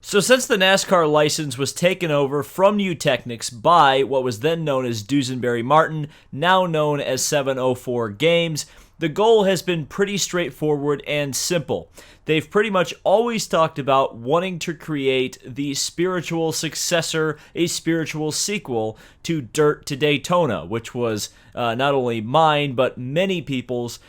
So since the NASCAR license was taken over from New Technics by what was then known as Duesenberry Martin, now known as 704 Games, the goal has been pretty straightforward and simple. They've pretty much always talked about wanting to create the spiritual successor, a spiritual sequel to Dirt to Daytona, which was not only mine, but many people's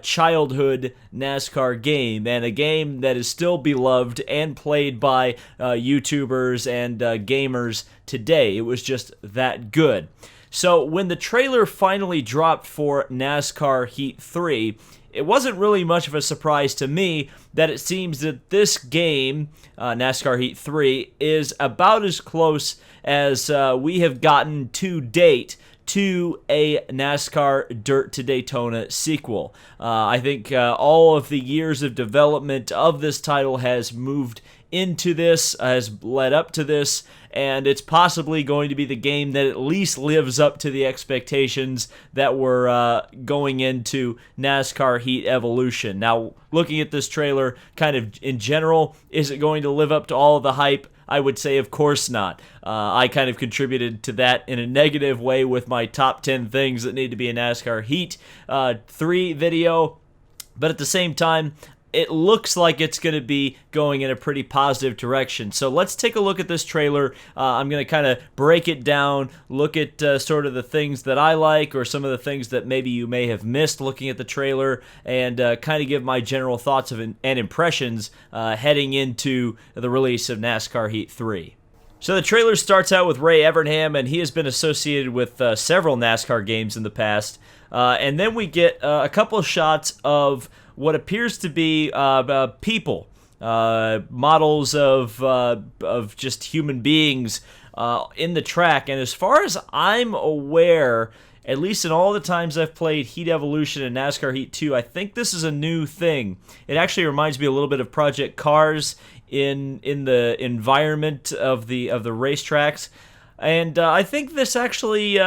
childhood NASCAR game, and a game that is still beloved and played by YouTubers and gamers today. It was just that good. So when the trailer finally dropped for NASCAR Heat 3, it wasn't really much of a surprise to me that it seems that this game, NASCAR Heat 3, is about as close as we have gotten to date to a NASCAR Dirt to Daytona sequel. I think all of the years of development of this title has moved into this, has led up to this, and it's possibly going to be the game that at least lives up to the expectations that were going into NASCAR Heat Evolution. Now, looking at this trailer kind of in general, is it going to live up to all of the hype? I would say, of course not. I kind of contributed to that in a negative way with my top 10 things that need to be a NASCAR Heat 3 video, but at the same time, it looks like it's going to be going in a pretty positive direction. So let's take a look at this trailer. I'm going to kind of break it down, look at sort of the things that I like or some of the things that maybe you may have missed looking at the trailer, and kind of give my general thoughts and impressions heading into the release of NASCAR Heat 3. So the trailer starts out with Ray Evernham, and he has been associated with several NASCAR games in the past. And then we get a couple of shots of what appears to be people, models of just human beings in the track. And as far as I'm aware, at least in all the times I've played Heat Evolution and NASCAR Heat 2, I think this is a new thing. It actually reminds me a little bit of Project Cars in the environment of the racetracks. And I think this actually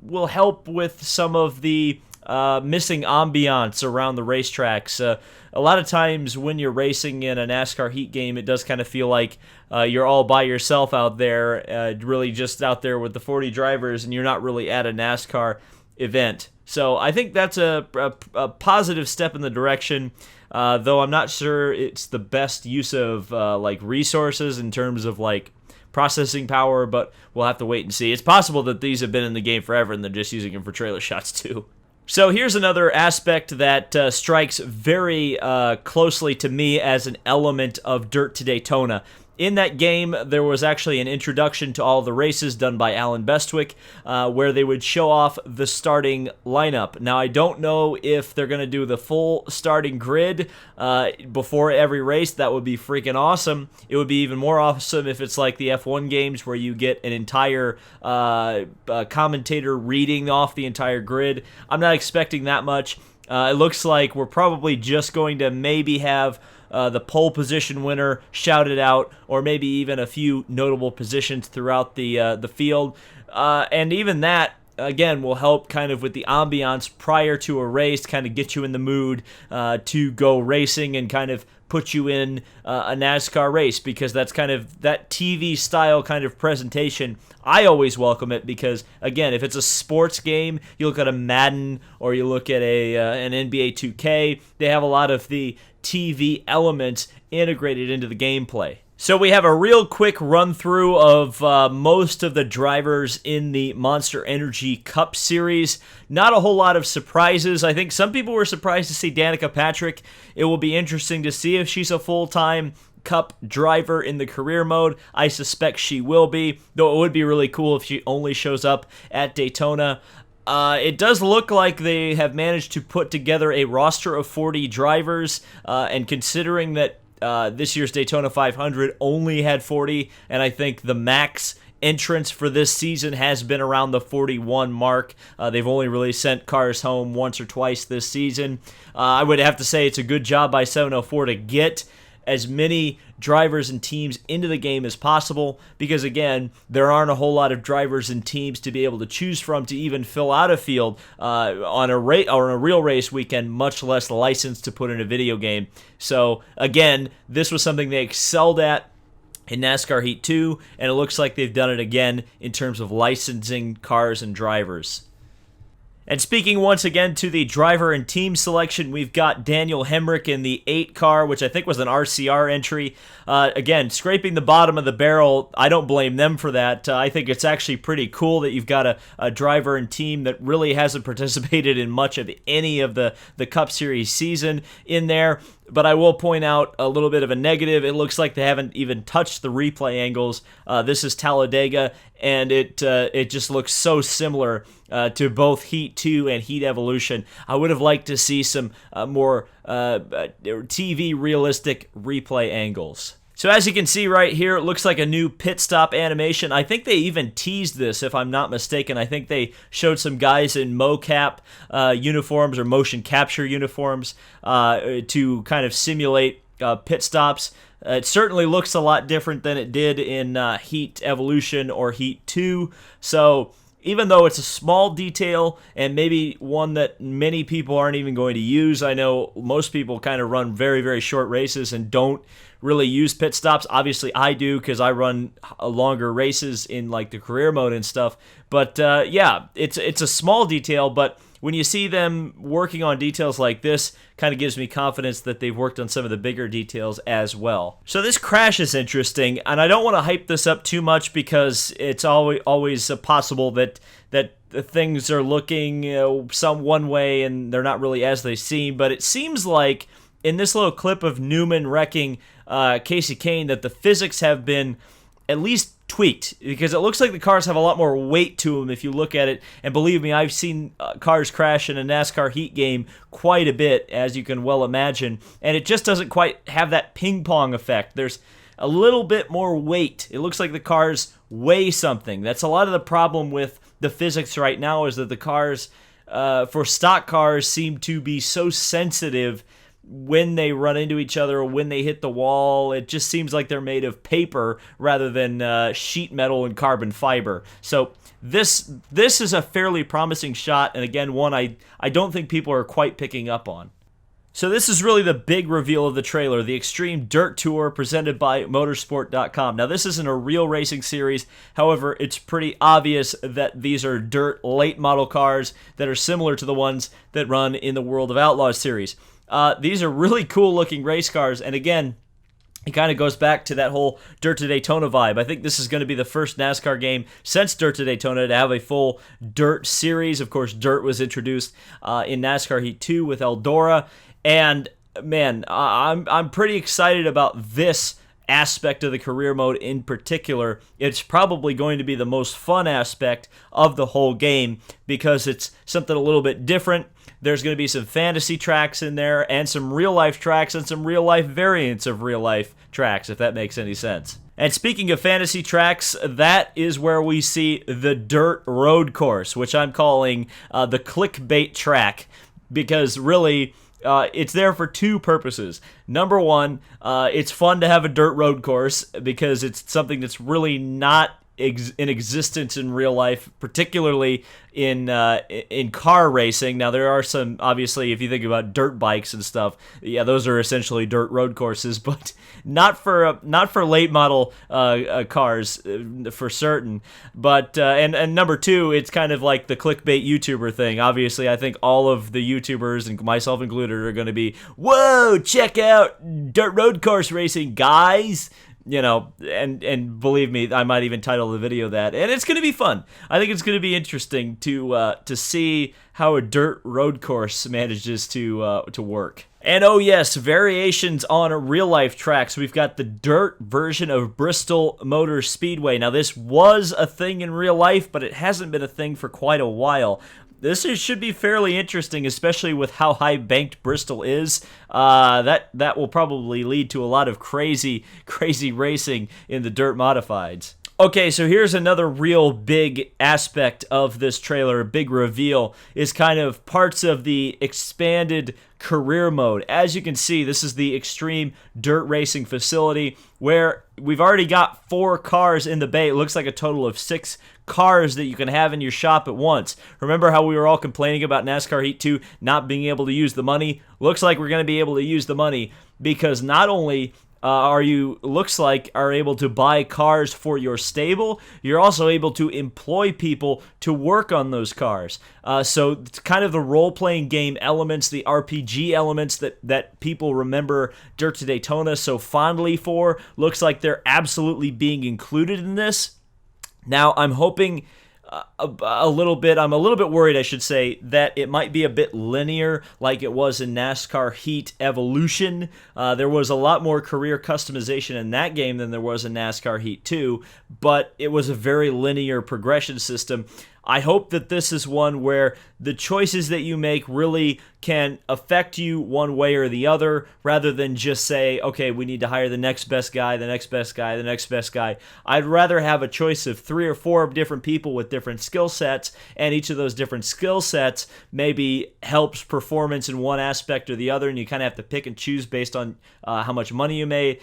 will help with some of the missing ambiance around the racetracks. A lot of times when you're racing in a NASCAR Heat game, it does kind of feel like you're all by yourself out there, really just out there with the 40 drivers, and you're not really at a NASCAR event. So I think that's a positive step in the direction, though I'm not sure it's the best use of like resources in terms of like processing power, but we'll have to wait and see. It's possible that these have been in the game forever and they're just using them for trailer shots too. So here's another aspect that strikes very closely to me as an element of Dirt to Daytona. In that game, there was actually an introduction to all the races done by Alan Bestwick, where they would show off the starting lineup. Now, I don't know if they're going to do the full starting grid before every race. That would be freaking awesome. It would be even more awesome if it's like the F1 games where you get an entire commentator reading off the entire grid. I'm not expecting that much. It looks like we're probably just going to maybe have the pole position winner shouted out, or maybe even a few notable positions throughout the field. And even that, again, will help kind of with the ambiance prior to a race, kind of get you in the mood to go racing and kind of put you in a NASCAR race, because that's kind of that TV style kind of presentation. I always welcome it because, again, if it's a sports game, you look at a Madden or you look at an NBA 2K, they have a lot of the TV elements integrated into the gameplay. So we have a real quick run through of most of the drivers in the Monster Energy Cup Series. Not a whole lot of surprises. I think some people were surprised to see Danica Patrick. It will be interesting to see if she's a full-time Cup driver in the career mode. I suspect she will be, though it would be really cool if she only shows up at Daytona. It does look like they have managed to put together a roster of 40 drivers, and considering that this year's Daytona 500 only had 40, and I think the max entrance for this season has been around the 41 mark. They've only really sent cars home once or twice this season. I would have to say it's a good job by 704 to get as many drivers and teams into the game as possible, because again, there aren't a whole lot of drivers and teams to be able to choose from to even fill out a field on a real race weekend, much less license to put in a video game. So again, this was something they excelled at in NASCAR Heat 2, and it looks like they've done it again in terms of licensing cars and drivers. And speaking once again to the driver and team selection, we've got Daniel Hemrick in the 8 car, which I think was an RCR entry. Again, scraping the bottom of the barrel, I don't blame them for that. I think it's actually pretty cool that you've got a driver and team that really hasn't participated in much of any of the Cup Series season in there. But I will point out a little bit of a negative. It looks like they haven't even touched the replay angles. This is Talladega, and it just looks so similar to both Heat 2 and Heat Evolution. I would have liked to see some more TV realistic replay angles. So as you can see right here, it looks like a new pit stop animation. I think they even teased this, if I'm not mistaken. I think they showed some guys in mocap uniforms or motion capture uniforms to kind of simulate pit stops. It certainly looks a lot different than it did in Heat Evolution or Heat 2. So even though it's a small detail and maybe one that many people aren't even going to use, I know most people kind of run very, very short races and don't really use pit stops. Obviously, I do because I run longer races in like the career mode and stuff. But yeah, it's a small detail, but when you see them working on details like this, kind of gives me confidence that they've worked on some of the bigger details as well. So this crash is interesting, and I don't want to hype this up too much because it's always possible that things are looking some one way and they're not really as they seem. But it seems like in this little clip of Newman wrecking Casey Kane that the physics have been at least tweaked, because it looks like the cars have a lot more weight to them if you look at it. And believe me, I've seen cars crash in a NASCAR Heat game quite a bit, as you can well imagine, and it just doesn't quite have that ping pong effect. There's a little bit more weight. It looks like the cars weigh something. That's a lot of the problem with the physics right now, is that the cars for stock cars seem to be so sensitive when they run into each other or when they hit the wall. It just seems like they're made of paper rather than sheet metal and carbon fiber. So this is a fairly promising shot, and again, one I don't think people are quite picking up on. So this is really the big reveal of the trailer, the Extreme Dirt Tour presented by Motorsport.com. Now, this isn't a real racing series. However, it's pretty obvious that these are dirt late model cars that are similar to the ones that run in the World of Outlaws series. These are really cool looking race cars, and again, it kind of goes back to that whole Dirt to Daytona vibe. I think this is going to be the first NASCAR game since Dirt to Daytona to have a full Dirt series. Of course, Dirt was introduced in NASCAR Heat 2 with Eldora, and man, I'm pretty excited about this aspect of the career mode in particular. It's probably going to be the most fun aspect of the whole game because it's something a little bit different. There's going to be some fantasy tracks in there and some real-life tracks and some real-life variants of real-life tracks, if that makes any sense. And speaking of fantasy tracks, that is where we see the Dirt Road Course, which I'm calling the clickbait track, because really it's there for two purposes. Number one, it's fun to have a dirt road course because it's something that's really not in existence in real life, particularly in car racing. Now, there are some, obviously, if you think about dirt bikes and stuff, yeah, those are essentially dirt road courses, but not for late model cars for certain. But and number two, it's kind of like the clickbait YouTuber thing. Obviously, I think all of the YouTubers, and myself included, are going to be, whoa, check out dirt road course racing, guys. You know, and believe me, I might even title the video that, and it's going to be fun. I think it's going to be interesting to see how a dirt road course manages to work. And oh yes, variations on real-life tracks. We've got the dirt version of Bristol Motor Speedway. Now, this was a thing in real life, but it hasn't been a thing for quite a while. This should be fairly interesting, especially with how high banked Bristol is. That will probably lead to a lot of crazy racing in the dirt modifieds. Okay, so here's another real big aspect of this trailer, a big reveal, is kind of parts of the expanded career mode. As you can see, this is the Extreme Dirt Racing facility where we've already got 4 cars in the bay. It looks like a total of 6 cars that you can have in your shop at once. Remember how we were all complaining about NASCAR Heat 2 not being able to use the money? Looks like we're going to be able to use the money because not only looks like are able to buy cars for your stable. You're also able to employ people to work on those cars. So it's kind of the role-playing game elements, the RPG elements that people remember Dirt to Daytona so fondly for, looks like they're absolutely being included in this. Now, I'm hoping I'm a little bit worried, I should say, that it might be a bit linear like it was in NASCAR Heat Evolution. There was a lot more career customization in that game than there was in NASCAR Heat 2, but it was a very linear progression system. I hope that this is one where the choices that you make really can affect you one way or the other, rather than just say, okay, we need to hire the next best guy, the next best guy, the next best guy. I'd rather have a choice of 3 or 4 different people with different skill sets, and each of those different skill sets maybe helps performance in one aspect or the other, and you kind of have to pick and choose based on how much money you made.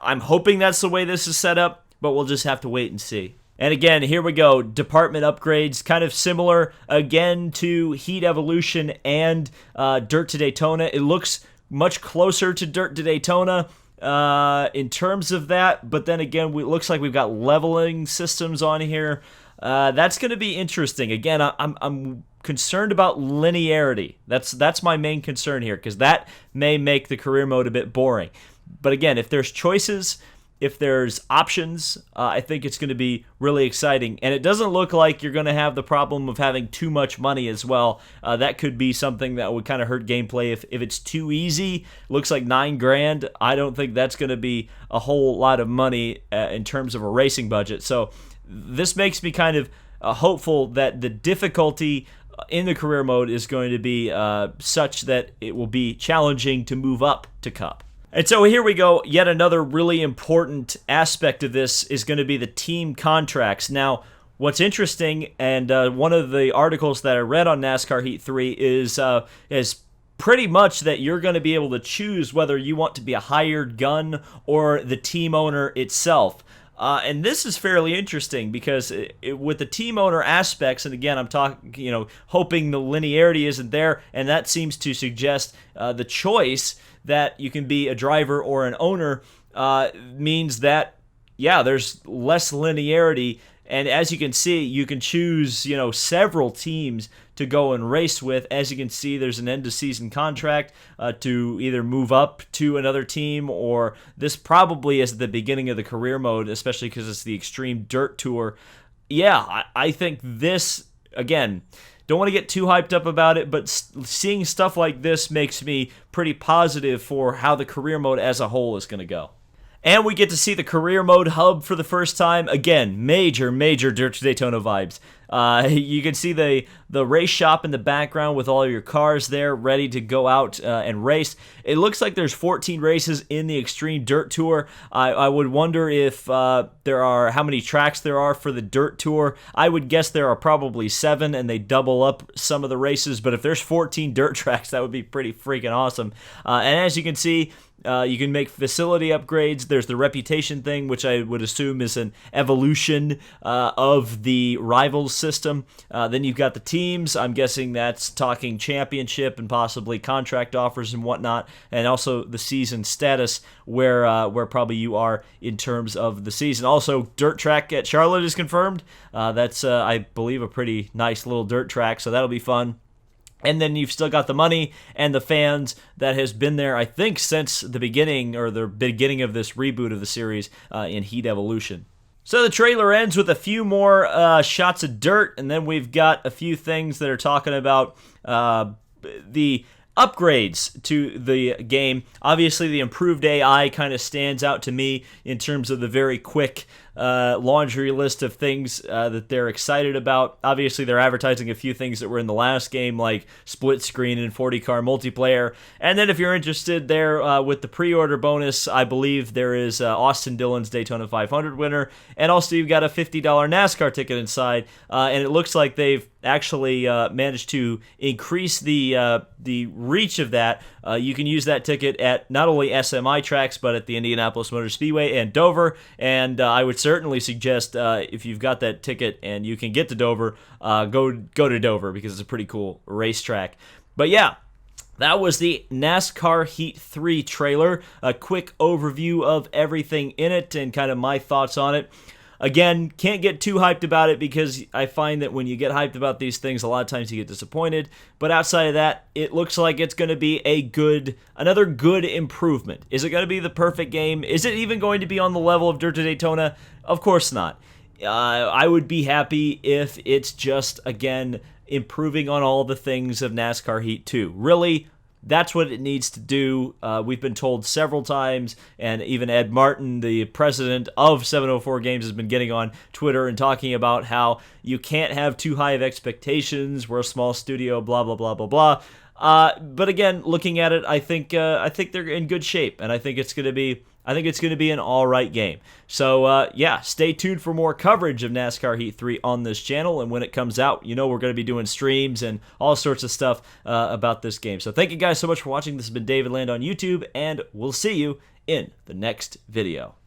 I'm hoping that's the way this is set up, but we'll just have to wait and see. And again, here we go. Department upgrades, kind of similar again to Heat Evolution and Dirt to Daytona. It looks much closer to Dirt to Daytona in terms of that, but then again, it looks like we've got leveling systems on here. That's going to be interesting. Again, I'm concerned about linearity. That's my main concern here, because that may make the career mode a bit boring. But again, if there's choices, if there's options, I think it's going to be really exciting. And it doesn't look like you're going to have the problem of having too much money as well. That could be something that would kind of hurt gameplay if it's too easy. Looks like $9,000. I don't think that's going to be a whole lot of money in terms of a racing budget. So this makes me kind of hopeful that the difficulty in the career mode is going to be such that it will be challenging to move up to Cup. And so here we go. Yet another really important aspect of this is going to be the team contracts. Now, what's interesting, and one of the articles that I read on NASCAR Heat 3 is pretty much that you're going to be able to choose whether you want to be a hired gun or the team owner itself. And this is fairly interesting because with the team owner aspects, and again, I'm talking, hoping the linearity isn't there, and that seems to suggest the choice that you can be a driver or an owner means that, there's less linearity. And as you can see, you can choose, several teams to go and race with. As you can see, there's an end-of-season contract to either move up to another team, or this probably is the beginning of the career mode, especially because it's the Extreme Dirt Tour. I think this, again, don't want to get too hyped up about it, but seeing stuff like this makes me pretty positive for how the career mode as a whole is going to go. And we get to see the career mode hub for the first time. Again, major Dirt to Daytona vibes. You can see the race shop in the background with all your cars there ready to go out and race. It looks like there's 14 races in the Extreme Dirt Tour. I would wonder if how many tracks there are for the Dirt Tour. I would guess there are probably 7, and they double up some of the races. But if there's 14 dirt tracks, that would be pretty freaking awesome. And as you can see, you can make facility upgrades. There's the reputation thing, which I would assume is an evolution of the rivals system. Then you've got the teams. I'm guessing that's talking championship and possibly contract offers and whatnot, and also the season status, where probably you are in terms of the season. Also, dirt track at Charlotte is confirmed. That's, I believe, a pretty nice little dirt track, so that'll be fun. And then you've still got the money and the fans that has been there, I think, since the beginning, or the beginning of this reboot of the series in Heat Evolution. So the trailer ends with a few more shots of dirt, and then we've got a few things that are talking about the upgrades to the game. Obviously, the improved AI kind of stands out to me in terms of the very quick laundry list of things that they're excited about. Obviously, they're advertising a few things that were in the last game, like split screen and 40-car multiplayer. And then if you're interested there with the pre-order bonus, I believe there is Austin Dillon's Daytona 500 winner. And also you've got a $50 NASCAR ticket inside. And it looks like they've actually managed to increase the reach of that. You can use that ticket at not only SMI tracks, but at the Indianapolis Motor Speedway and Dover. And I would certainly suggest if you've got that ticket and you can get to Dover, go to Dover, because it's a pretty cool racetrack. But That was the NASCAR Heat 3 trailer, a quick overview of everything in it and kind of my thoughts on it. Again, can't get too hyped about it because I find that when you get hyped about these things, a lot of times you get disappointed. But outside of that, it looks like it's going to be another good improvement. Is it going to be the perfect game? Is it even going to be on the level of Dirt to Daytona? Of course not. I would be happy if it's just, again, improving on all the things of NASCAR Heat 2. Really, that's what it needs to do. We've been told several times, and even Ed Martin, the president of 704 Games, has been getting on Twitter and talking about how you can't have too high of expectations. We're a small studio, blah, blah, blah, blah, blah. But again, looking at it, I think they're in good shape, and I think it's going to be an all right game. So, yeah, stay tuned for more coverage of NASCAR Heat 3 on this channel. And when it comes out, we're going to be doing streams and all sorts of stuff about this game. So thank you guys so much for watching. This has been David Land on YouTube, and we'll see you in the next video.